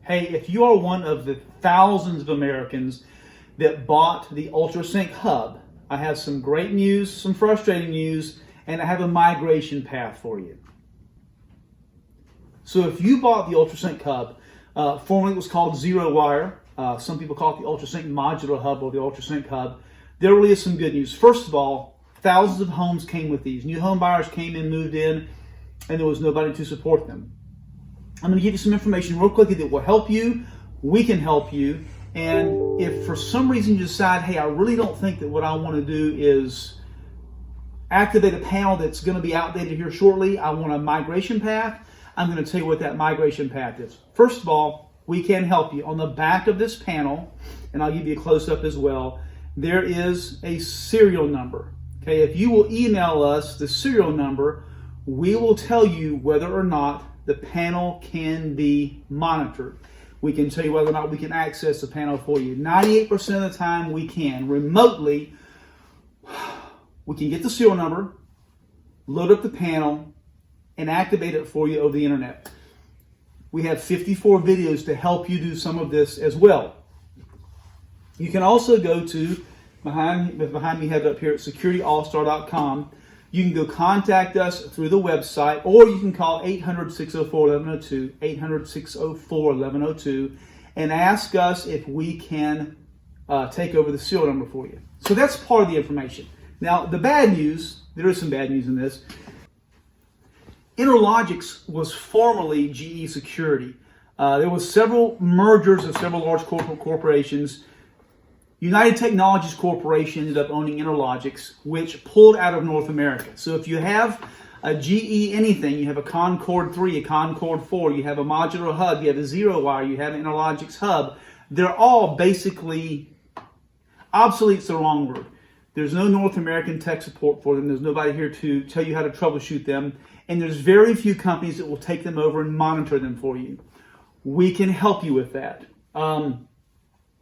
Hey, if you are one of the thousands of Americans that bought the Ultrasync hub, I have some great news, some frustrating news, and I have a migration path for you. So if you bought the Ultrasync hub, formerly it was called Zero Wire, some people call it the Ultrasync Modular Hub or the Ultrasync Hub, there really is some good news. First of all, thousands of homes came with these. New home buyers came in, moved in, and there was nobody to support them. I'm going to give you some information real quickly that will help you. We can help you. And if for some reason you decide, hey, I really don't think that what I want to do is activate a panel that's going to be outdated here shortly, I want a migration path, I'm going to tell you what that migration path is. First of all, we can help you. On the back of this panel, and I'll give you a close-up as well, there is a serial number. Okay, if you will email us the serial number, we will tell you whether or not the panel can be monitored. We can tell you whether or not we can access the panel for you. 98% of the time we can. Remotely, we can get the serial number, load up the panel, and activate it for you over the internet. We have 54 videos to help you do some of this as well. You can also go to, behind me, head up here at securityallstar.com. You can go contact us through the website, or you can call 800-604-1102, 800-604-1102, and ask us if we can take over the serial number for you. So that's part of the information. Now, the bad news, there is some bad news in this. Interlogix was formerly GE Security. There was several mergers of several large corporations. United Technologies Corporation ended up owning Interlogix, which pulled out of North America. So if you have a GE anything, you have a Concorde 3, a Concorde 4, you have a modular hub, you have a Zero Wire, you have an Interlogix hub, they're all basically, obsolete's the wrong word. There's no North American tech support for them. There's nobody here to tell you how to troubleshoot them. And there's very few companies that will take them over and monitor them for you. We can help you with that.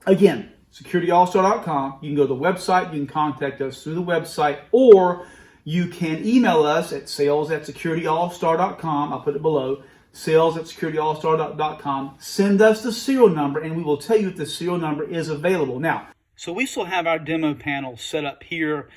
Again, securityallstar.com. You can go to the website. You can contact us through the website, or you can email us at sales@securityallstar.com. I'll put it below, sales@securityallstar.com. Send us the serial number, and we will tell you if the serial number is available. Now, so we still have our demo panel set up here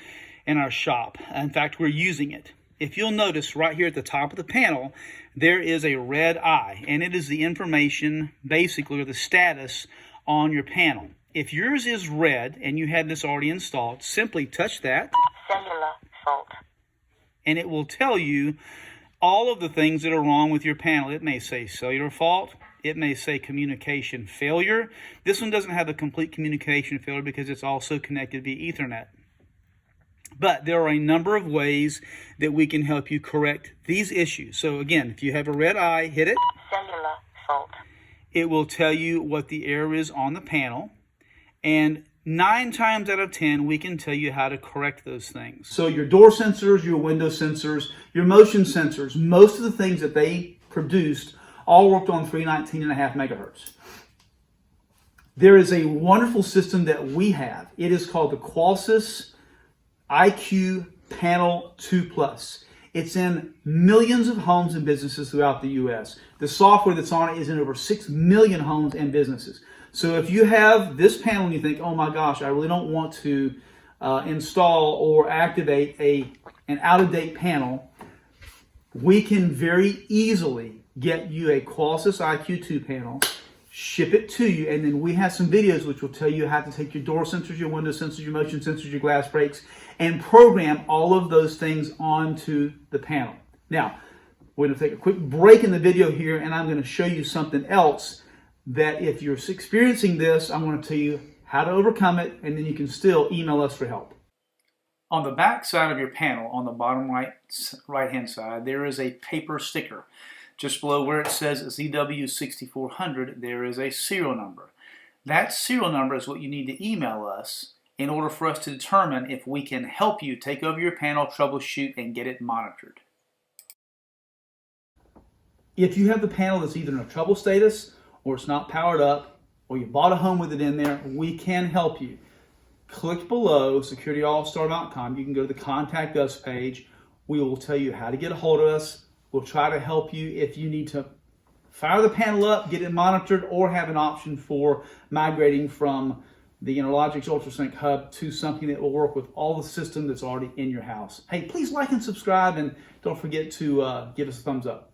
in our shop. In fact, we're using it. If you'll notice right here at the top of the panel, there is a red eye, and it is the information, basically, or the status on your panel. If yours is red and you had this already installed, simply touch that. Cellular fault. And it will tell you all of the things that are wrong with your panel. It may say cellular fault. It may say communication failure. This one doesn't have a complete communication failure because it's also connected via Ethernet. But there are a number of ways that we can help you correct these issues. So again, if you have a red eye, hit it. Cellular fault. It will tell you what the error is on the panel. And 9 times out of 10, we can tell you how to correct those things. So your door sensors, your window sensors, your motion sensors, most of the things that they produced all worked on 319.5 megahertz. There is a wonderful system that we have. It is called the Qualsys IQ Panel 2 Plus. It's in millions of homes and businesses throughout the U.S. The software that's on it is in over 6 million homes and businesses. So if you have this panel and you think, oh my gosh, I really don't want to install or activate an out-of-date panel, we can very easily get you a Qualsys IQ2 panel, ship it to you, and then we have some videos which will tell you how to take your door sensors, your window sensors, your motion sensors, your glass breaks, and program all of those things onto the panel. Now, we're going to take a quick break in the video here, and I'm going to show you something else that if you're experiencing this, I'm going to tell you how to overcome it, and then you can still email us for help. On the back side of your panel, on the bottom right-hand side, there is a paper sticker. Just below where it says ZW6400, there is a serial number. That serial number is what you need to email us in order for us to determine if we can help you take over your panel, troubleshoot, and get it monitored. If you have the panel that's either in a trouble status, or it's not powered up, or you bought a home with it in there, we can help you. Click below, securityallstar.com. You can go to the Contact Us page. We will tell you how to get a hold of us. We'll try to help you if you need to fire the panel up, get it monitored, or have an option for migrating from the Interlogix Ultrasync hub to something that will work with all the system that's already in your house. Hey, please like and subscribe, and don't forget to give us a thumbs up.